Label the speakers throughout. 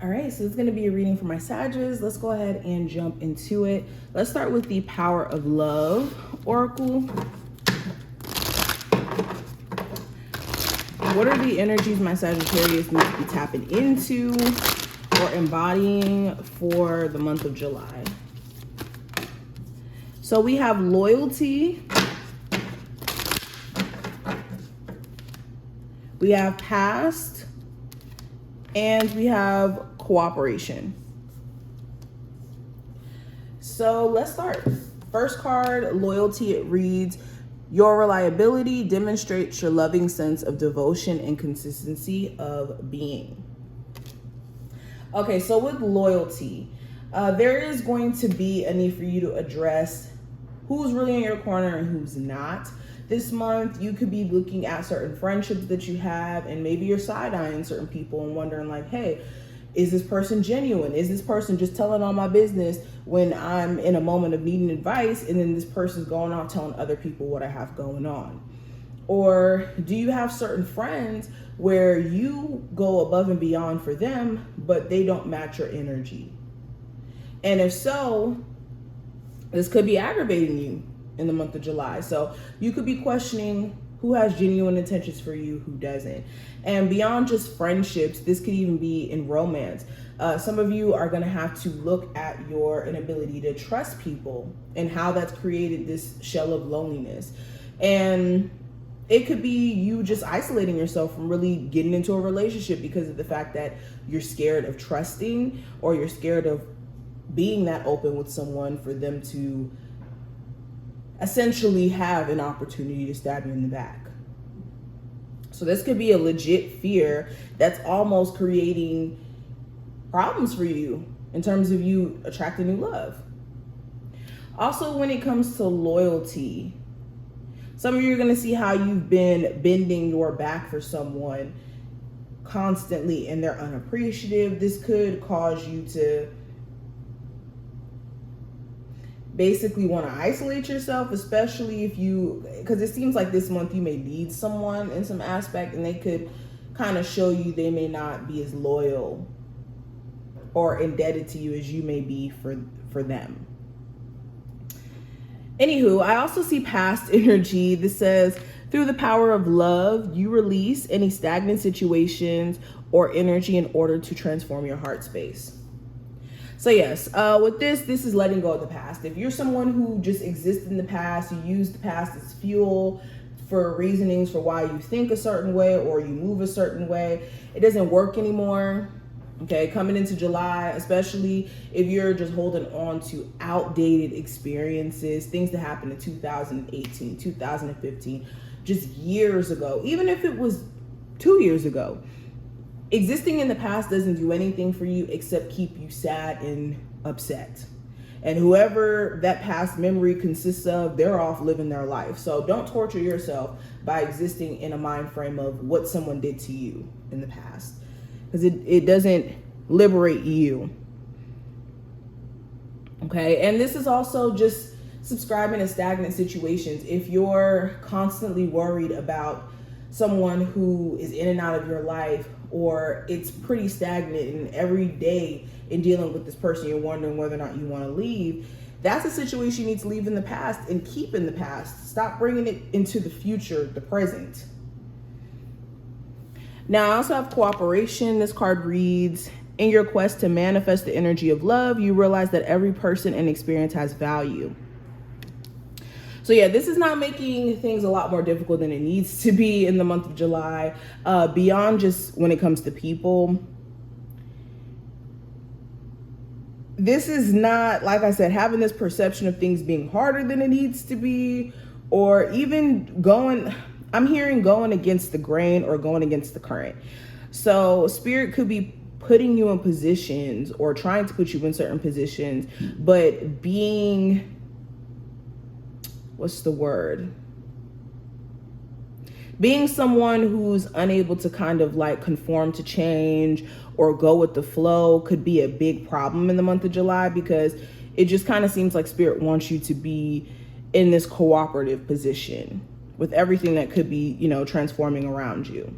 Speaker 1: All right, so it's going to be a reading for my Sagittarius. Let's go ahead and jump into it. Let's start with the Power of Love Oracle. What are the energies my Sagittarius needs to be tapping into or embodying for the month of July? So we have loyalty. We have past. And we have cooperation. So let's start. First card, loyalty. It reads, your reliability demonstrates your loving sense of devotion and consistency of being. Okay, so with loyalty, there is going to be a need for you to address who's really in your corner and who's not. This month, you could be looking at certain friendships that you have, and maybe you're side-eyeing certain people and wondering like, hey, is this person genuine? Is this person just telling all my business when I'm in a moment of needing advice, and then this person's going out telling other people what I have going on? Or do you have certain friends where you go above and beyond for them, but they don't match your energy? And if so, this could be aggravating you in the month of July. So you could be questioning who has genuine intentions for you, who doesn't. And beyond just friendships, this could even be in romance. Some of you are going to have to look at your inability to trust people and how that's created this shell of loneliness. And it could be you just isolating yourself from really getting into a relationship because of the fact that you're scared of trusting, or you're scared of being that open with someone for them to essentially have an opportunity to stab you in the back. So this could be a legit fear that's almost creating problems for you in terms of you attracting new love. Also, when it comes to loyalty, some of you are going to see how you've been bending your back for someone constantly and they're unappreciative. This could cause you to basically want to isolate yourself, especially if you, because it seems like this month you may need someone in some aspect, and they could kind of show you they may not be as loyal or indebted to you as you may be for them. Anywho, I also see past energy. This says, through the power of love, you release any stagnant situations or energy in order to transform your heart space. So yes, with this is letting go of the past. If you're someone who just exists in the past, you use the past as fuel for reasonings for why you think a certain way or you move a certain way, it doesn't work anymore. Okay, coming into July, especially if you're just holding on to outdated experiences, things that happened in 2018, 2015, just years ago, even if it was 2 years ago. Existing in the past doesn't do anything for you except keep you sad and upset. And whoever that past memory consists of, they're off living their life. So don't torture yourself by existing in a mind frame of what someone did to you in the past, because it doesn't liberate you. Okay, and this is also just subscribing to stagnant situations. If you're constantly worried about someone who is in and out of your life, or it's pretty stagnant and every day in dealing with this person, you're wondering whether or not you want to leave, that's a situation you need to leave in the past and keep in the past. Stop bringing it into the future, the present. Now, I also have cooperation. This card reads, in your quest to manifest the energy of love, you realize that every person and experience has value. So yeah, this is not making things a lot more difficult than it needs to be in the month of July. Beyond just when it comes to people, this is not, like I said, having this perception of things being harder than it needs to be, or even I'm hearing going against the grain or going against the current. So Spirit could be putting you in positions or trying to put you in certain positions, but being, what's the word? Being someone who's unable to kind of like conform to change or go with the flow could be a big problem in the month of July, because it just kind of seems like Spirit wants you to be in this cooperative position with everything that could be, you know, transforming around you.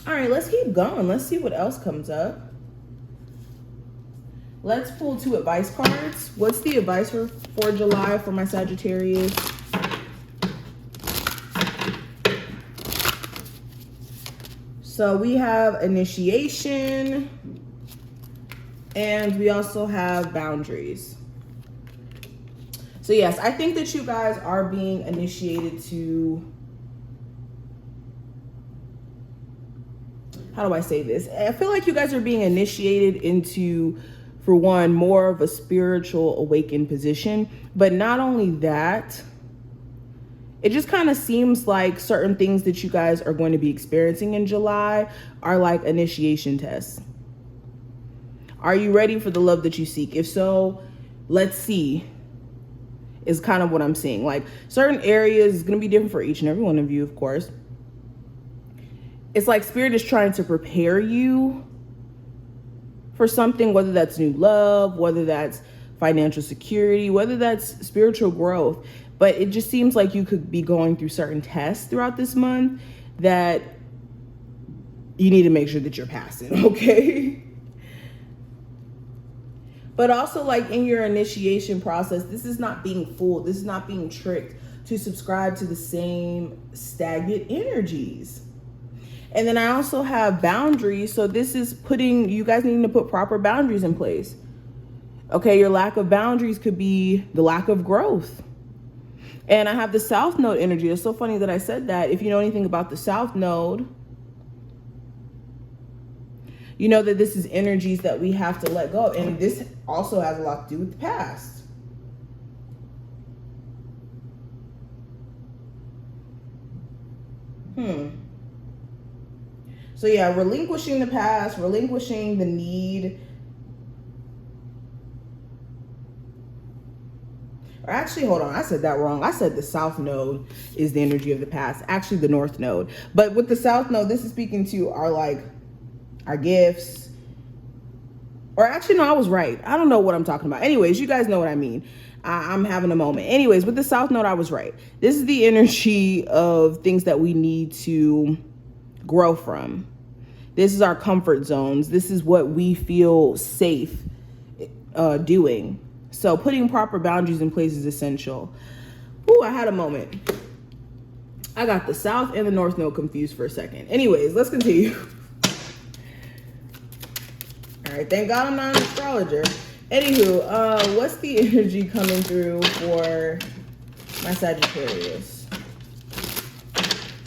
Speaker 1: All right, let's keep going. Let's see what else comes up. Let's pull 2 advice cards. What's the advice for July for my Sagittarius? So we have initiation, and we also have boundaries. So yes, I think that you guys are being initiated to, how do I say this? I feel like you guys are being initiated into, for one, more of a spiritual awakened position. But not only that, it just kind of seems like certain things that you guys are going to be experiencing in July are like initiation tests. Are you ready for the love that you seek? If so, let's see, is kind of what I'm seeing. Like certain areas is going to be different for each and every one of you, of course. It's like Spirit is trying to prepare you for something, whether that's new love, whether that's financial security, whether that's spiritual growth. But it just seems like you could be going through certain tests throughout this month that you need to make sure that you're passing, okay? But also, like in your initiation process, this is not being fooled. This is not being tricked to subscribe to the same stagnant energies. And then I also have boundaries. So this is putting, you guys needing to put proper boundaries in place. Okay, your lack of boundaries could be the lack of growth. And I have the South Node energy. It's so funny that I said that. If you know anything about the South Node, you know that this is energies that we have to let go of. And this also has a lot to do with the past. So yeah, relinquishing the past, relinquishing the need. Or actually, hold on, I said that wrong. I said the South Node is the energy of the past. Actually, the North Node. But with the South Node, this is speaking to our gifts. Or actually, no, I was right. I don't know what I'm talking about. Anyways, you guys know what I mean. I'm having a moment. Anyways, with the South Node, I was right. This is the energy of things that we need to grow from. This is our comfort zones. This is what we feel safe doing. So putting proper boundaries in place is essential. Ooh, I had a moment. I got the South and the North Node confused for a second. Anyways, let's continue. All right, thank God I'm not an astrologer. Anywho, what's the energy coming through for my Sagittarius?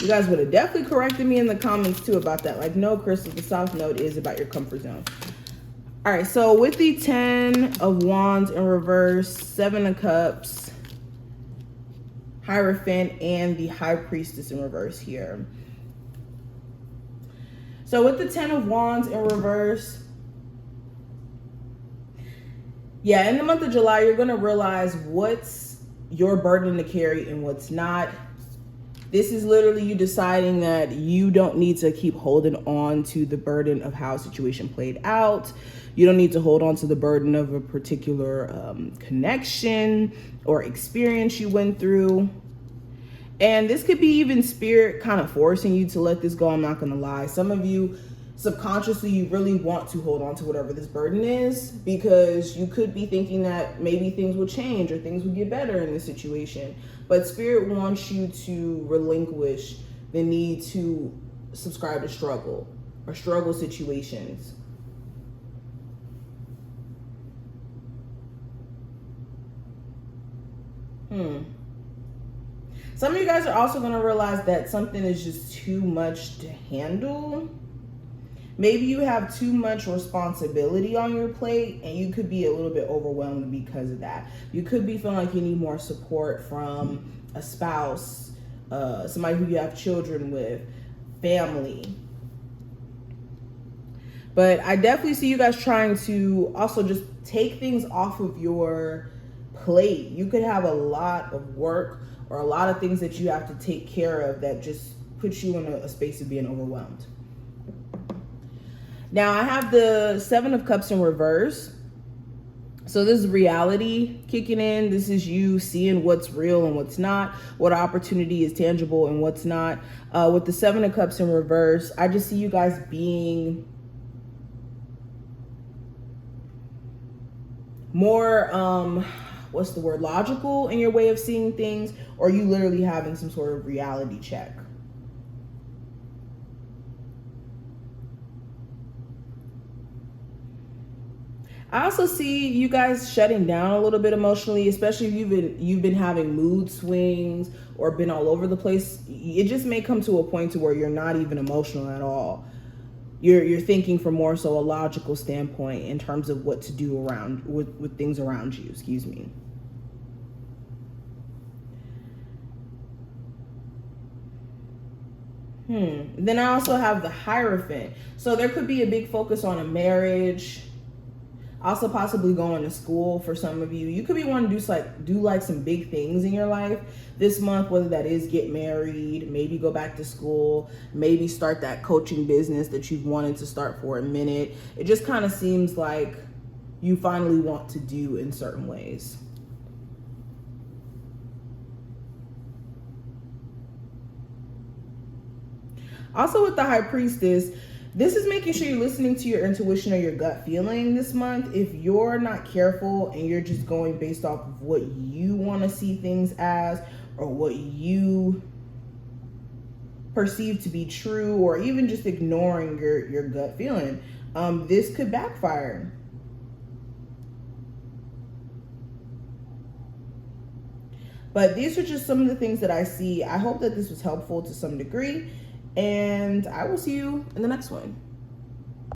Speaker 1: You guys would have definitely corrected me in the comments too about that. Like, no, Crystal, the South Node is about your comfort zone. All right, so with the 10 of Wands in reverse, 7 of Cups, Hierophant, and the High Priestess in reverse here. So with the 10 of Wands in reverse, yeah, in the month of July, you're going to realize what's your burden to carry and what's not. This is literally you deciding that you don't need to keep holding on to the burden of how a situation played out. You don't need to hold on to the burden of a particular connection or experience you went through. And this could be even Spirit kind of forcing you to let this go. I'm not going to lie. Some of you subconsciously, you really want to hold on to whatever this burden is, because you could be thinking that maybe things will change or things will get better in this situation. But Spirit wants you to relinquish the need to subscribe to struggle or struggle situations. Some of you guys are also going to realize that something is just too much to handle. Maybe you have too much responsibility on your plate and you could be a little bit overwhelmed because of that. You could be feeling like you need more support from a spouse, somebody who you have children with, family. But I definitely see you guys trying to also just take things off of your plate. You could have a lot of work or a lot of things that you have to take care of that just puts you in a space of being overwhelmed. Now I have the 7 of Cups in reverse. So this is reality kicking in. This is you seeing what's real and what's not, what opportunity is tangible and what's not. With the Seven of Cups in reverse, I just see you guys being more, what's the word, logical in your way of seeing things, or you literally having some sort of reality check. I also see you guys shutting down a little bit emotionally, especially if you've been having mood swings or been all over the place. It just may come to a point to where you're not even emotional at all. You're thinking from more so a logical standpoint in terms of what to do around with things around you, excuse me. Then I also have the Hierophant. So there could be a big focus on a marriage. Also possibly going to school for some of you. You could be wanting to do like some big things in your life this month, whether that is get married, maybe go back to school, maybe start that coaching business that you've wanted to start for a minute. It just kind of seems like you finally want to do in certain ways. Also with the High Priestess, this is making sure you're listening to your intuition or your gut feeling this month. If you're not careful and you're just going based off of what you want to see things as, or what you perceive to be true, or even just ignoring your gut feeling, this could backfire. But these are just some of the things that I see. I hope that this was helpful to some degree, and I will see you in the next one.